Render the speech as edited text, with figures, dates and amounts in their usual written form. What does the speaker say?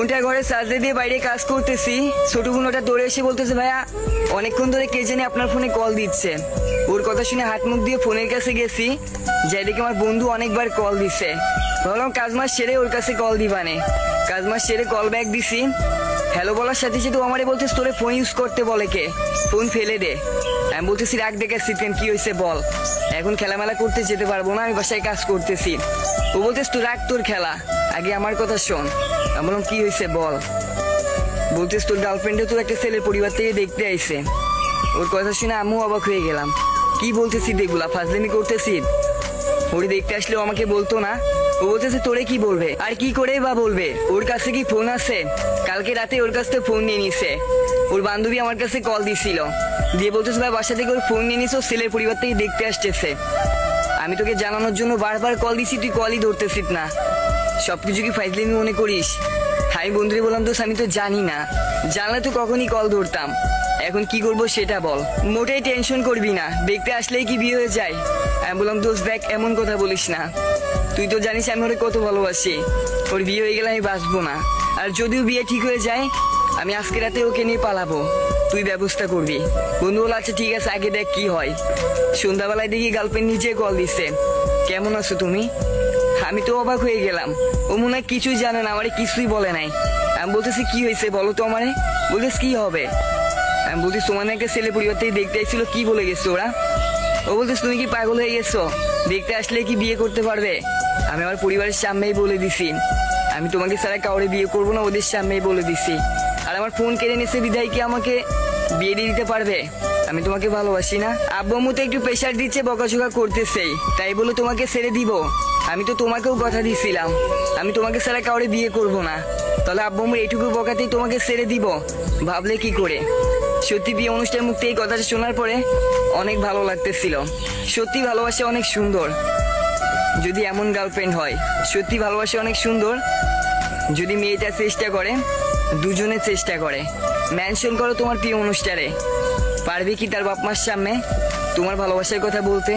ফোনটা ঘরে চার্জে দিয়ে বাইরে কাজ করতেছি, ছোট বোন ওটা দৌড়ে এসে বলতেছে ভাইয়া অনেকক্ষণ ধরে কে জানি আপনার ফোনে কল দিচ্ছে। ওর কথা শুনে হাত মুখ দিয়ে ফোনের কাছে গেছি, যাই দেখি আমার বন্ধু অনেকবার কল দিছে। ভাবলাম কাজ মাস সেরে ওর কাছে কল দিবানে, কাজ মাস সেরে কল ব্যাক দিছি। হ্যালো বলার সাথে সাথে ও আমারে বলতেছে তোরে ফোন ইউজ করতে বলে কে, ফোন ফেলে দে। আমি বলতেছি রাখ দেখে সিটেন কি হয়েছে বল, এখন খেলামেলা করতে যেতে পারবো না, আমি বাসায় কাজ করতেছি। ও বলতেছ তুই রাখ তোর খেলা, আগে আমার কথা শোন। আমি বললাম কি হয়েছে বল। বলতেছ তোর গার্লফ্রেন্ডে তোর একটা ছেলের পরিবার থেকে দেখতে আইছে। ওর কথা শুনে আমিও অবাক হয়ে গেলাম, কি বলতেছি এগুলা, ফাজলামি করতেছি? ওরে দেখতে আসলেও আমাকে বলতো না। ও বলতেছে তোরে কি বলবে, আর কি করে বা বলবে, ওর কাছে কি ফোন আছে? কালকে রাতে ওর কাছ থেকে ফোন নিয়ে নিছে। ওর বান্ধবী আমার কাছে কল দিছিল, দিয়ে বলতেছে ভাই বাসা থেকে ওর ফোন নিয়ে নিছে, ও ছেলের পরিবার থেকে দেখতে আসতেছে। আমি তোকে জানানোর জন্য বারবার কল দিছি, তুই কলই ধরতেছিস না। সবকিছু কি ফাইজলামি মনে করিস? হাই বন্ধুরে বললাম দোষ আমি তো জানি না, জানলে তো কখনই কল ধরতাম। এখন কি করবো সেটা বল। মোটেই টেনশন করবি না, দেখতে আসলেই কি বিয়ে হয়ে যায়? আমি বললাম দোষ দেখ এমন কথা বলিস না, তুই তো জানিস আমি ওরে কত ভালোবাসি। ওর বিয়ে হয়ে গেলে আমি বাঁচবো না, আর যদিও বিয়ে ঠিক হয়ে যায় আমি আজকে রাতে ওকে নিয়ে পালাবো, তুই ব্যবস্থা করবি। বন্ধু বলে আচ্ছা ঠিক আছে আগে দেখ কি হয়। সন্ধ্যাবেলায় দেখি গার্লফ্রেন্ড নিজে কল দিচ্ছে, কেমন আছো তুমি? আমি তো অবাক হয়ে গেলাম, ও মনে হয় কিছুই জানে না, আমারে কিছুই বলে নাই। আমি বলতেছি কি হয়েছে বলো তো আমারে। বলতেছি কি হবে? আমি বলতেছি তোমার একটা ছেলে পরিবার থেকে দেখতে আসছিল, কি বলে গেছো ওরা? ও বলতেছে তুমি কি পাগল হয়ে গেছো, দেখতে আসলে কি বিয়ে করতে পারবে? আমি আমার পরিবারের সামনেই বলে দিছি আমি তোমাকে ছাড়া কাউরে বিয়ে করবো না, ওদের সামনেই বলে দিছি। আর আমার ফোন কেড়ে নিছে বিধায় কি আমাকে বিয়ে দিয়ে দিতে পারবে? আমি তোমাকে ভালোবাসি না। আব্বু আম্মু তো একটু প্রেশার দিচ্ছে, বকাঝকা করতেছেই, তাই বলে তোমাকে ছেড়ে দিব? আমি তো তোমাকেও কথা দিছিলাম আমি তোমাকে ছাড়া কাউরে বিয়ে করব না, তাহলে আব্বু আম্মুর এইটুকু বকাতেই তোমাকে ছেড়ে দিব? ভাবলে কি করে? সত্যি বিয়ে অনুষ্ঠানের মুখ থেকে এই কথাটা শোনার পরে অনেক ভালো লাগতেছিল। সত্যি ভালোবাসা অনেক সুন্দর যদি এমন গার্লফ্রেন্ড হয়, সত্যি ভালোবাসা অনেক সুন্দর যদি মেয়েটা চেষ্টা করে, দুজনে চেষ্টা করে। মেনশন করো তোমার প্রিয় অনুষ্ঠানে, পারবে কি তার বাপ মার সামনে তোমার ভালোবাসার কথা বলতে?